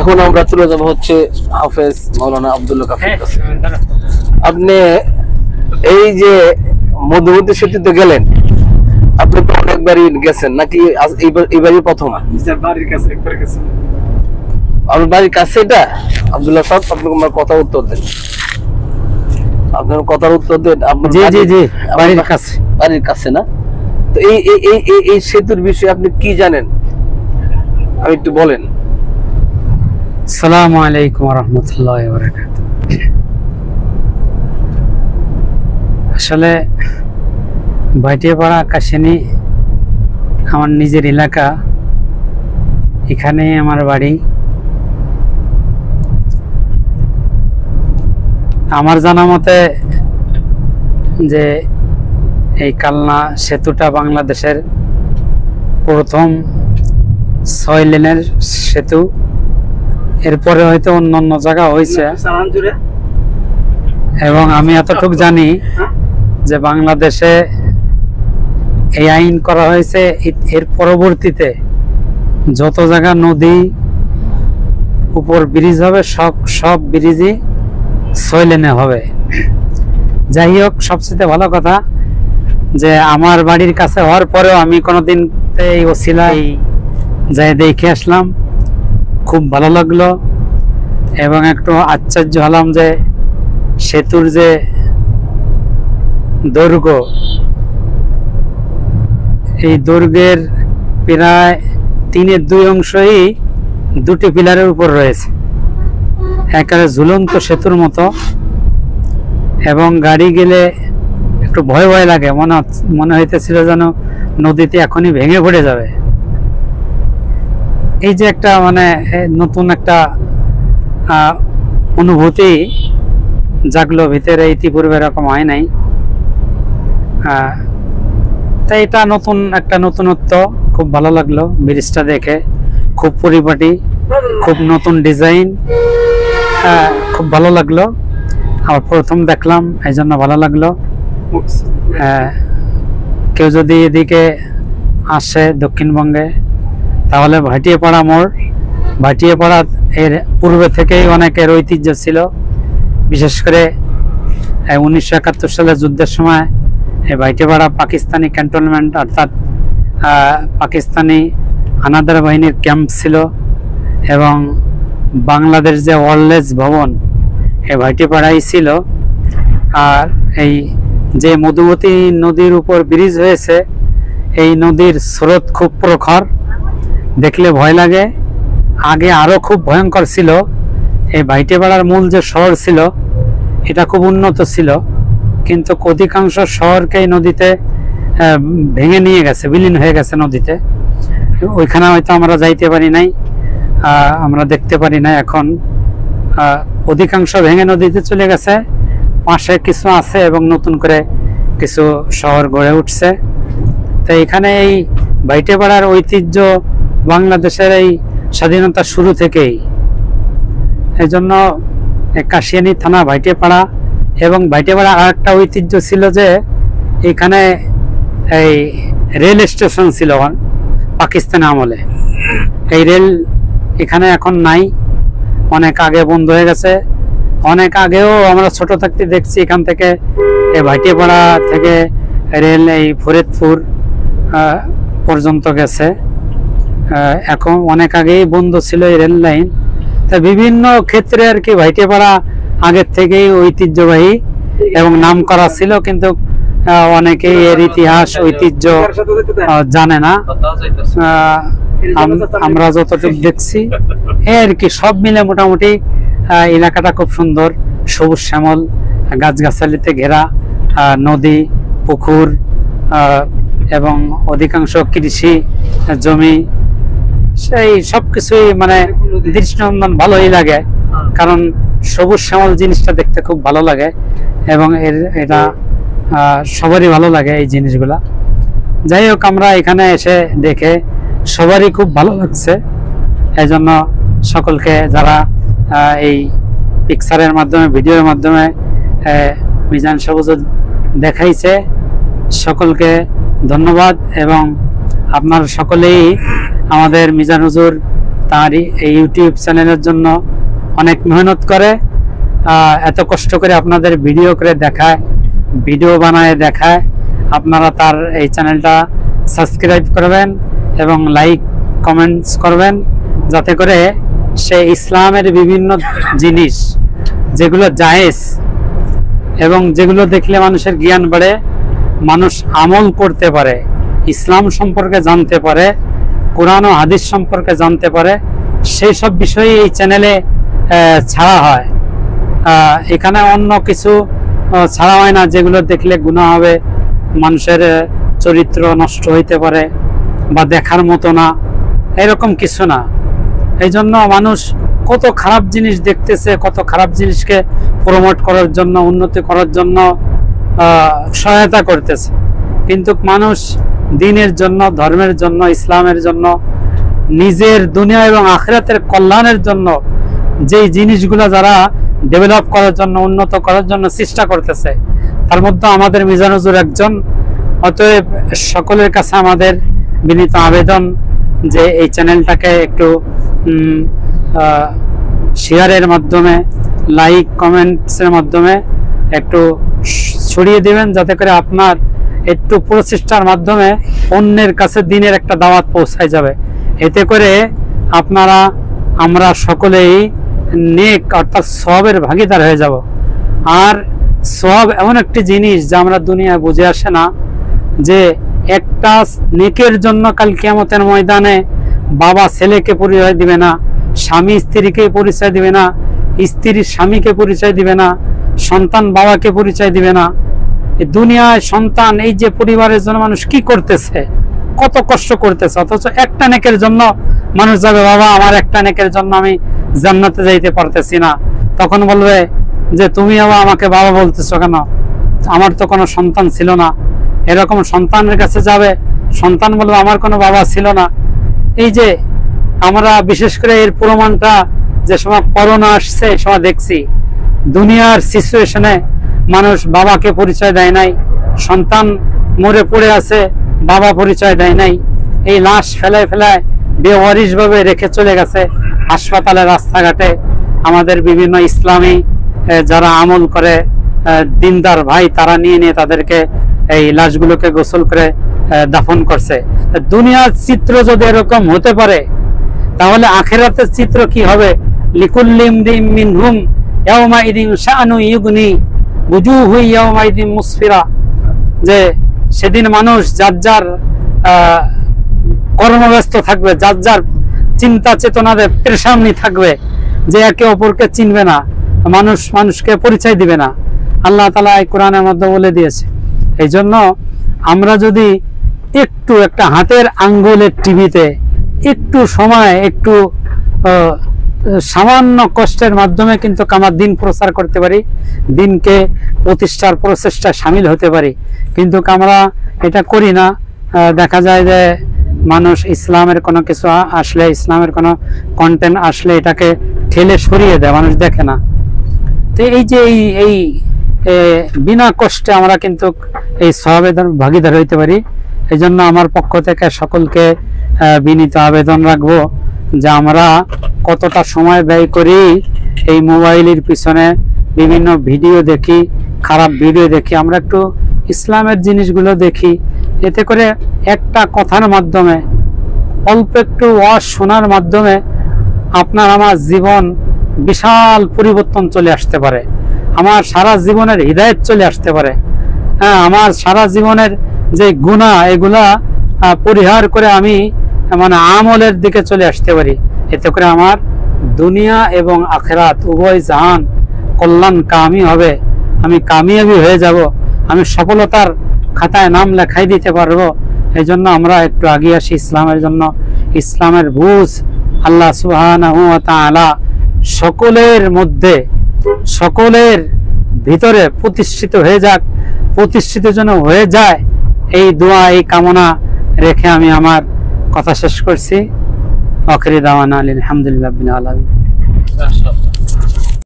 এখন আমরা চলে যাব হচ্ছে হাফেজ মাওলানা আব্দুল্লাহ কাফির কাছে। আপনি এই যে মধুমতি সেতুতে গেলেন, আপনি তো অনেকবারই গেছেন নাকি এইবারই প্রথম? বাড়ির কাছে একবার গেছেন। আপনার বাড়ির কাছে এটা? আব্দুল্লাহ সাহেব, আপনাকে আমার কথা উত্তর দেন, আপনার কথার উত্তর দেন। জি জি জি, বাড়ির কাছে। বাড়ির কাছে না? তো এই এই সেতুর বিষয়ে আপনি কি জানেন, আমি একটু বলেন। আসসালামু আলাইকুম ওয়া রাহমাতুল্লাহি ওয়া বারাকাতুহু। আসলে ভাটিয়াপাড়া কাশিয়ানী আমার নিজের এলাকা, এখানে আমার বাড়ি। আমার জানা মতে যে এই কালনা সেতুটা বাংলাদেশের প্রথম 6 লেনের সেতু। এরপরে হয়তো অন্যান্য জায়গা হয়েছে, এবং আমি এতটুকু জানি যে বাংলাদেশে এই আইন করা হয়েছে। এর পরবর্তীতে যত জায়গা নদী উপর ব্রিজ হবে সব ব্রিজই 6 লেনে হবে। যাই হোক, সবচেয়ে ভালো কথা যে আমার বাড়ির কাছে হওয়ার পরেও আমি কোনোদিন এই ওসিলায় যাই দেখে আসলাম, খুব ভালো লাগলো। এবং একটু আশ্চর্য হলাম যে সেতুর যে দৈর্ঘ্য, এই দৈর্ঘ্যের প্রায় 3/2 অংশই দুটি পিলারের উপর রয়েছে, একেবারে ঝুলন্ত সেতুর মতো। এবং গাড়ি গেলে একটু ভয় ভয় লাগে, মনে হইতেছিল যেন নদীতে এখনই ভেঙে পড়ে যাবে। এই যে একটা মানে নতুন একটা অনুভূতি জাগলো ভিতরে, ইতিপূর্বে এরকম হয় নাই। তাই এটা নতুন একটা নতুনত্ব, খুব ভালো লাগলো ব্রিজটা দেখে। খুব পরিপাটি, খুব নতুন ডিজাইন, খুব ভালো লাগলো। আমার প্রথম দেখলাম, এই জন্য ভালো লাগলো। কেউ যদি এদিকে আসে দক্ষিণবঙ্গে, তাহলে ভাটিয়াপাড়া মোড়, ভাটিয়াপাড়া এর পূর্বে থেকেই অনেকের ঐতিহ্য ছিল। বিশেষ করে 1971 সালে যুদ্ধের সময় এই ভাটিয়াপাড়া পাকিস্তানি ক্যান্টনমেন্ট, অর্থাৎ পাকিস্তানি হানাদার বাহিনীর ক্যাম্প ছিল। এবং বাংলাদেশ যে ওয়ারলেস ভবন এই ভাটিয়াপাড়াই ছিল। আর এই যে মধুমতি নদীর উপর ব্রিজ হয়েছে, এই নদীর স্রোত খুব প্রখর, দেখলে ভয় লাগে। আগে আরো খুব ভয়ঙ্কর ছিল। এই ভাটিয়াপাড়ার মূল যে শহর ছিল এটা খুব উন্নত ছিল, কিন্তু অধিকাংশ শহরকেই নদীতে ভেঙে নিয়ে গেছে, বিলীন হয়ে গেছে নদীতে। ওইখানে হয়তো আমরা যাইতে পারি নাই, আমরা দেখতে পারি না। এখন অধিকাংশ ভেঙে নদীতে চলে গেছে, পাশে কিছু আছে এবং নতুন করে কিছু শহর গড়ে উঠছে। তো এখানে এই ভাটিয়াপাড়ার ঐতিহ্য বাংলাদেশের এই স্বাধীনতার শুরু থেকেই। এই জন্য কাশিয়ানী থানা ভাটিয়াপাড়া। এবং ভাটিয়াপাড়া আর একটা ঐতিহ্য ছিল যে এখানে এই রেল স্টেশন ছিল পাকিস্তান আমলে। এই রেল এখানে এখন নাই, অনেক আগে বন্ধ হয়ে গেছে। অনেক আগেও আমরা ছোট থাকতে দেখছি এখান থেকে এই ভাটিয়াপাড়া থেকে রেল এই ফরিদপুর পর্যন্ত গেছে। এখন অনেক আগেই বন্ধ ছিল এই রেল লাইন। তা বিভিন্ন ক্ষেত্রে আর কি ভাটিয়াপাড়া আগের থেকেই ঐতিহ্যবাহী এবং নাম করা ছিল, কিন্তু অনেকেই এর ইতিহাস ঐতিহ্য জানে না। আমরা যতটুকু দেখছি আর কি, সব মিলে মোটামুটি এলাকাটা খুব সুন্দর, সবুজ শ্যামল, গাছগাছালিতে ঘেরা, নদী, পুকুর এবং অধিকাংশ কৃষি জমি, সেই সবকিছুই মানে দৃষ্টিনন্দন, ভালোই লাগে। কারণ সবুজ শ্যামল জিনিসটা দেখতে খুব ভালো লাগে, এবং এটা সবারই ভালো লাগে এই জিনিসগুলা। যাই হোক, আমরা এখানে এসে দেখে সবারই খুব ভালো লাগছে। এই জন্য সকলকে যারা এই পিকচারের মাধ্যমে, ভিডিওর মাধ্যমে মিজান সবুজ দেখাইছে, সকলকে ধন্যবাদ। এবং আপনার সকলেই আমাদের মিজান হুজুর তার এই ইউটিউব চ্যানেলের জন্য অনেক মেহনত করে, এত কষ্ট করে আপনাদের ভিডিও করে দেখায়, ভিডিও বানায় দেখায়। আপনারা তার এই চ্যানেলটা সাবস্ক্রাইব করবেন এবং লাইক কমেন্টস করবেন, যাতে করে সে ইসলামের বিভিন্ন জিনিস যেগুলো জায়েজ এবং যেগুলো দেখলে মানুষের জ্ঞান বাড়ে, মানুষ আমল করতে পারে, ইসলাম সম্পর্কে জানতে পারে, কোরআন ও হাদিস সম্পর্কে জানতে পারে, সেই সব বিষয়ে এই চ্যানেলে ছাড়া হয়। এখানে অন্য কিছু ছাড়া হয় না যেগুলো দেখলে গুনাহ হবে, মানুষের চরিত্র নষ্ট হইতে পারে বা দেখার মতো না, এরকম কিছু না। এই জন্য মানুষ কত খারাপ জিনিস দেখতেছে, কত খারাপ জিনিসকে প্রমোট করার জন্য, উন্নতি করার জন্য সহায়তা করতেছে। কিন্তু মানুষ দ্বীনের জন্য, ধর্মের জন্য, ইসলামের জন্য, নিজের দুনিয়া এবং আখিরাতের কল্যাণের জন্য যেই জিনিসগুলো যারা ডেভেলপ করার জন্য, উন্নত করার জন্য চেষ্টা করতেছে, তার মধ্যে আমাদের মিজান হুজুর একজন। অতএব সকলের কাছে আমাদের বিনীত আবেদন যে এই চ্যানেলটাকে একটু শেয়ারের মাধ্যমে, লাইক কমেন্টসের মাধ্যমে একটু ছড়িয়ে দিবেন, যাতে করে আপনার একটু প্রচেষ্টার মাধ্যমে অন্যের কাছে দ্বীনের একটা দাওয়াত পৌঁছায় যাবে। এতে করে আমরা সকলেই নেক অর্থাৎ সওয়াবের ভাগীদার হয়ে যাব। আর সওয়াব এমন একটি জিনিস যা আমরা দুনিয়ায় বুঝে আসে না, যে একটা নেকের জন্য কাল কিয়ামতের ময়দানে বাবা ছেলেকে পরিচয় দিবে না, স্বামী স্ত্রীকে পরিচয় দিবে না, স্ত্রী স্বামীকে পরিচয় দিবে না, সন্তান বাবাকে পরিচয় দিবে না। এই দুনিয়ায় সন্তান, এই যে পরিবারের জন্য মানুষ কি করতেছে, কত কষ্ট করতেছে, অথচ একটা নেকের জন্য মানুষ যাবে, বাবা আমার একটা নেকের জন্য আমি জান্নাতে যাইতে পারতেছি না। তখন বলবে যে তুমি আবার আমাকে বাবা বলতেছো কেন, আমার তো কোনো সন্তান ছিল না। এরকম সন্তানের কাছে যাবে, সন্তান বলবে আমার কোনো বাবা ছিল না। এই যে আমরা বিশেষ করে এর প্রমাণটা যে সময় করোনা আসছে, এই সময় দেখছি দুনিয়ার সিচুয়েশনে মানুষ বাবাকে পরিচয় দেয় নাই, সন্তান মরে পড়ে আছে, বাবা পরিচয় দেয় নাই, এই লাশ ফেলায় ফেলায় বেওয়ারিশ ভাবে রেখে চলে গেছে হাসপাতালে, রাস্তাঘাটে। আমাদের বিভিন্ন ইসলামী যারা আমল করে দিনদার ভাই, তারা নিয়ে তাদেরকে এই লাশগুলোকে গোসল করে দাফন করছে। দুনিয়ার চিত্র যদি এরকম হতে পারে, তাহলে আখিরাতের চিত্র কি হবে? লিকুল্লি ইমরিইম মিনহুম ইয়াওমাইদিন শাআনু ইউগনি বুজুহু ইয়াওমাইদিন মুসফিরা, যে সেদিন মানুষ যার যার কর্মব্যস্ত থাকবে, যার যার চিন্তা চেতনাতে পেরেশানি থাকবে, যে একে অপরকে চিনবে না, মানুষ মানুষকে পরিচয় দিবে না। আল্লাহ তাআলা এই কোরআনের মধ্যে বলে দিয়েছে। এই জন্য আমরা যদি একটু একটা হাতের আঙ্গুলের টিভিতে একটু সময়, একটু সামান্য কষ্টের মাধ্যমে কিন্তু আমার দিন প্রচার করতে পারি, দিনকে প্রতিষ্ঠার প্রচেষ্টায় সামিল হতে পারি। কিন্তু আমরা এটা করি না। দেখা যায় যে মানুষ ইসলামের কোনো কিছু আসলে, ইসলামের কোনো কন্টেন্ট আসলে এটাকে ঠেলে সরিয়ে দেয়, মানুষ দেখে না। তো এই যে এই বিনা কষ্টে আমরা কিন্তু এই সওয়াবের ভাগীদার হইতে পারি। এই জন্য আমার পক্ষ থেকে সকলকে বিনীত আবেদন রাখবো যে আমরা কতটা সময় ব্যয় করি এই মোবাইলের পিছনে, বিভিন্ন ভিডিও দেখি, খারাপ ভিডিও দেখি, আমরা একটু ইসলামের জিনিসগুলো দেখি। এতে করে একটা কথার মাধ্যমে, অল্প একটু ওয়াজ শোনার মাধ্যমে আপনার আমার জীবন বিশাল পরিবর্তন চলে আসতে পারে, আমার সারা জীবনের হিদায়াত চলে আসতে পারে। হ্যাঁ, আমার সারা জীবনের যে গুনাহ, এগুলা পরিহার করে আমি আমলের দিকে চলে আসতে পারি। এতে করে আমার দুনিয়া এবং আখিরাত উভয় জাহান কল্যাণ কামি হবে, আমি কামিয়াবি হয়ে যাব, আমি সফলতার খাতায় নাম লেখাই দিতে পারবো। এই জন্য আমরা একটু এগিয়ে আসি ইসলামের জন্য। ইসলামের বুঝ আল্লাহ সুবহানাহু ওয়া তাআলা সকলের মধ্যে, সকলের ভিতরে প্রতিষ্ঠিত হয়ে যাক, প্রতিষ্ঠিত যেন হয়ে যায়, এই দোয়া, এই কামনা রেখে আমি আমার কথা শেষ করছি। আখিরি দাওয়ানা আলহামদুলিল্লাহি রাব্বিল আলামিন।